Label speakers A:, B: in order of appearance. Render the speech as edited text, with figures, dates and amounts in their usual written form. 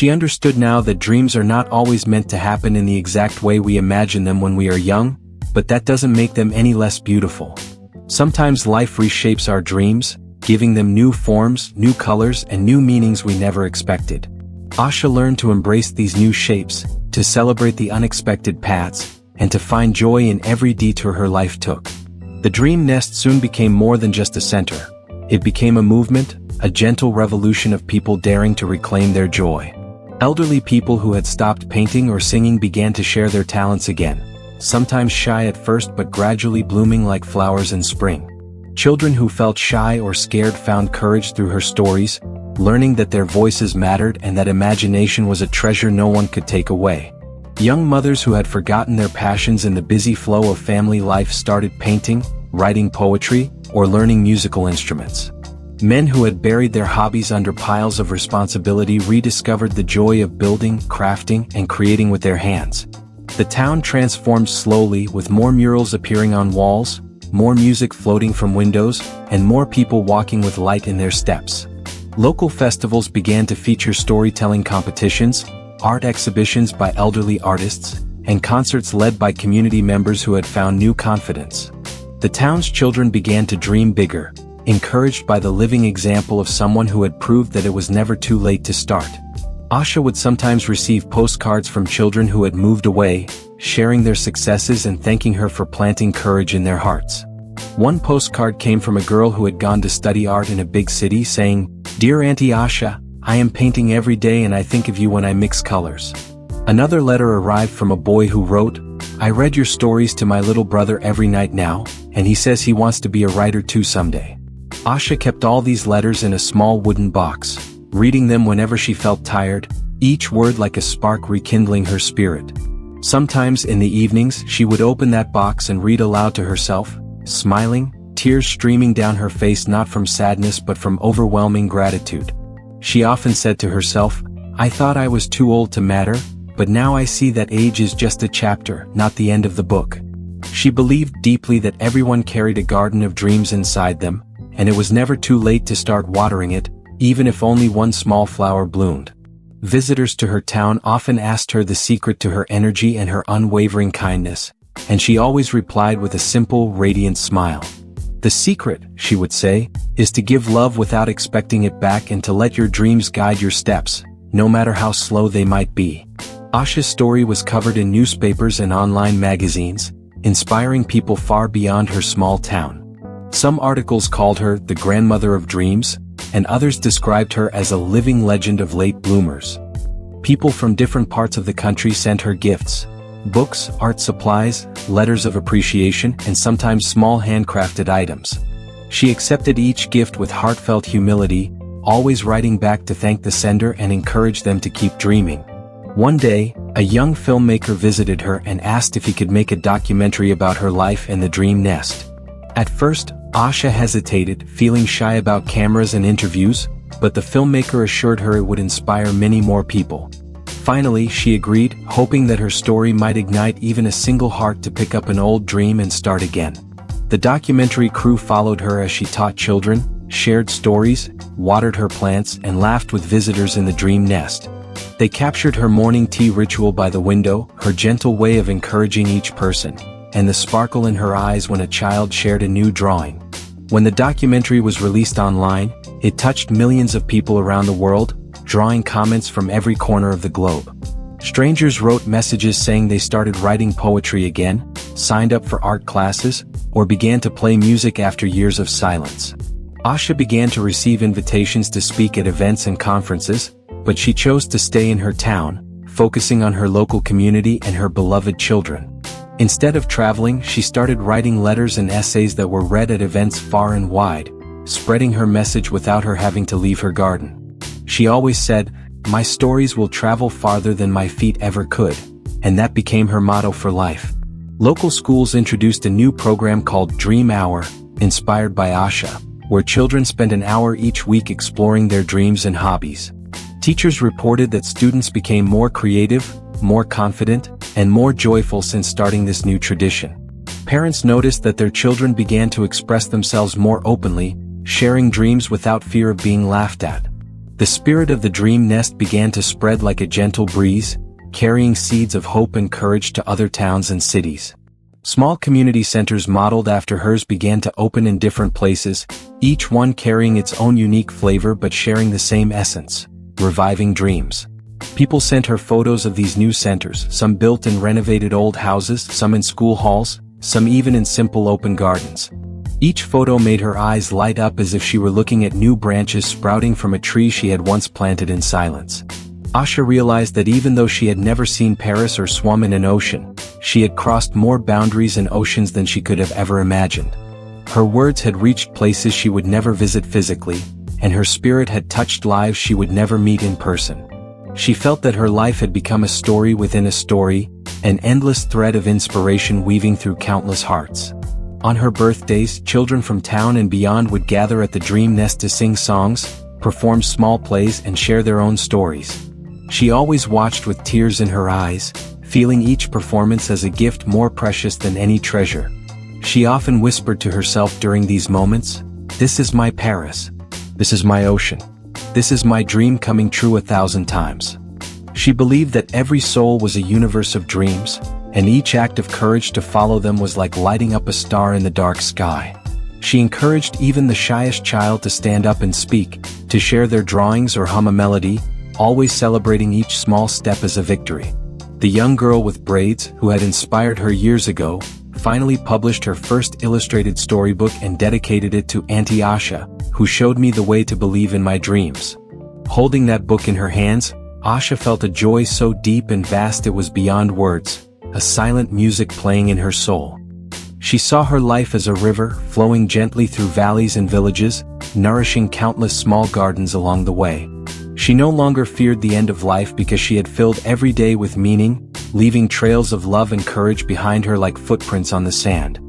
A: She understood now that dreams are not always meant to happen in the exact way we imagine them when we are young, but that doesn't make them any less beautiful. Sometimes life reshapes our dreams, giving them new forms, new colors, and new meanings we never expected. Asha learned to embrace these new shapes, to celebrate the unexpected paths, and to find joy in every detour her life took. The dream nest soon became more than just a center. It became a movement, a gentle revolution of people daring to reclaim their joy. Elderly people who had stopped painting or singing began to share their talents again, sometimes shy at first but gradually blooming like flowers in spring. Children who felt shy or scared found courage through her stories, learning that their voices mattered and that imagination was a treasure no one could take away. Young mothers who had forgotten their passions in the busy flow of family life started painting, writing poetry, or learning musical instruments. Men who had buried their hobbies under piles of responsibility rediscovered the joy of building, crafting, and creating with their hands. The town transformed slowly, with more murals appearing on walls, more music floating from windows, and more people walking with light in their steps. Local festivals began to feature storytelling competitions, art exhibitions by elderly artists, and concerts led by community members who had found new confidence. The town's children began to dream bigger, encouraged by the living example of someone who had proved that it was never too late to start. Asha would sometimes receive postcards from children who had moved away, sharing their successes and thanking her for planting courage in their hearts. One postcard came from a girl who had gone to study art in a big city saying, "Dear Auntie Asha, I am painting every day and I think of you when I mix colors." Another letter arrived from a boy who wrote, "I read your stories to my little brother every night now, and he says he wants to be a writer too someday." Asha kept all these letters in a small wooden box, reading them whenever she felt tired, each word like a spark rekindling her spirit. Sometimes in the evenings she would open that box and read aloud to herself, smiling, tears streaming down her face not from sadness but from overwhelming gratitude. She often said to herself, "I thought I was too old to matter, but now I see that age is just a chapter, not the end of the book." She believed deeply that everyone carried a garden of dreams inside them, and it was never too late to start watering it, even if only one small flower bloomed. Visitors to her town often asked her the secret to her energy and her unwavering kindness, and she always replied with a simple, radiant smile. "The secret," she would say, "is to give love without expecting it back and to let your dreams guide your steps, no matter how slow they might be." Asha's story was covered in newspapers and online magazines, inspiring people far beyond her small town. Some articles called her the grandmother of dreams, and others described her as a living legend of late bloomers. People from different parts of the country sent her gifts: books, art supplies, letters of appreciation, and sometimes small handcrafted items. She accepted each gift with heartfelt humility, always writing back to thank the sender and encourage them to keep dreaming. One day, a young filmmaker visited her and asked if he could make a documentary about her life and the dream nest. At first, Asha hesitated, feeling shy about cameras and interviews, but the filmmaker assured her it would inspire many more people. Finally, she agreed, hoping that her story might ignite even a single heart to pick up an old dream and start again. The documentary crew followed her as she taught children, shared stories, watered her plants, and laughed with visitors in the dream nest. They captured her morning tea ritual by the window, her gentle way of encouraging each person, and the sparkle in her eyes when a child shared a new drawing. When the documentary was released online, it touched millions of people around the world, drawing comments from every corner of the globe. Strangers wrote messages saying they started writing poetry again, signed up for art classes, or began to play music after years of silence. Asha began to receive invitations to speak at events and conferences, but she chose to stay in her town, focusing on her local community and her beloved children. Instead of traveling, she started writing letters and essays that were read at events far and wide, spreading her message without her having to leave her garden. She always said, "My stories will travel farther than my feet ever could," and that became her motto for life. Local schools introduced a new program called Dream Hour, inspired by Asha, where children spent an hour each week exploring their dreams and hobbies. Teachers reported that students became more creative, more confident, and more joyful since starting this new tradition. Parents noticed that their children began to express themselves more openly, sharing dreams without fear of being laughed at. The spirit of the dream nest began to spread like a gentle breeze, carrying seeds of hope and courage to other towns and cities. Small community centers modeled after hers began to open in different places, each one carrying its own unique flavor but sharing the same essence: reviving dreams. People sent her photos of these new centers, some built in renovated old houses, some in school halls, some even in simple open gardens. Each photo made her eyes light up as if she were looking at new branches sprouting from a tree she had once planted in silence. Asha realized that even though she had never seen Paris or swum in an ocean, she had crossed more boundaries and oceans than she could have ever imagined. Her words had reached places she would never visit physically, and her spirit had touched lives she would never meet in person. She felt that her life had become a story within a story, an endless thread of inspiration weaving through countless hearts. On her birthdays, children from town and beyond would gather at the Dream Nest to sing songs, perform small plays and share their own stories. She always watched with tears in her eyes, feeling each performance as a gift more precious than any treasure. She often whispered to herself during these moments, "This is my Paris. This is my ocean. This is my dream coming true 1,000 times." She believed that every soul was a universe of dreams, and each act of courage to follow them was like lighting up a star in the dark sky. She encouraged even the shyest child to stand up and speak, to share their drawings or hum a melody, always celebrating each small step as a victory. The young girl with braids, who had inspired her years ago, finally published her first illustrated storybook and dedicated it to Auntie Asha, who showed me the way to believe in my dreams. Holding that book in her hands, Asha felt a joy so deep and vast it was beyond words, a silent music playing in her soul. She saw her life as a river, flowing gently through valleys and villages, nourishing countless small gardens along the way. She no longer feared the end of life because she had filled every day with meaning, leaving trails of love and courage behind her like footprints on the sand.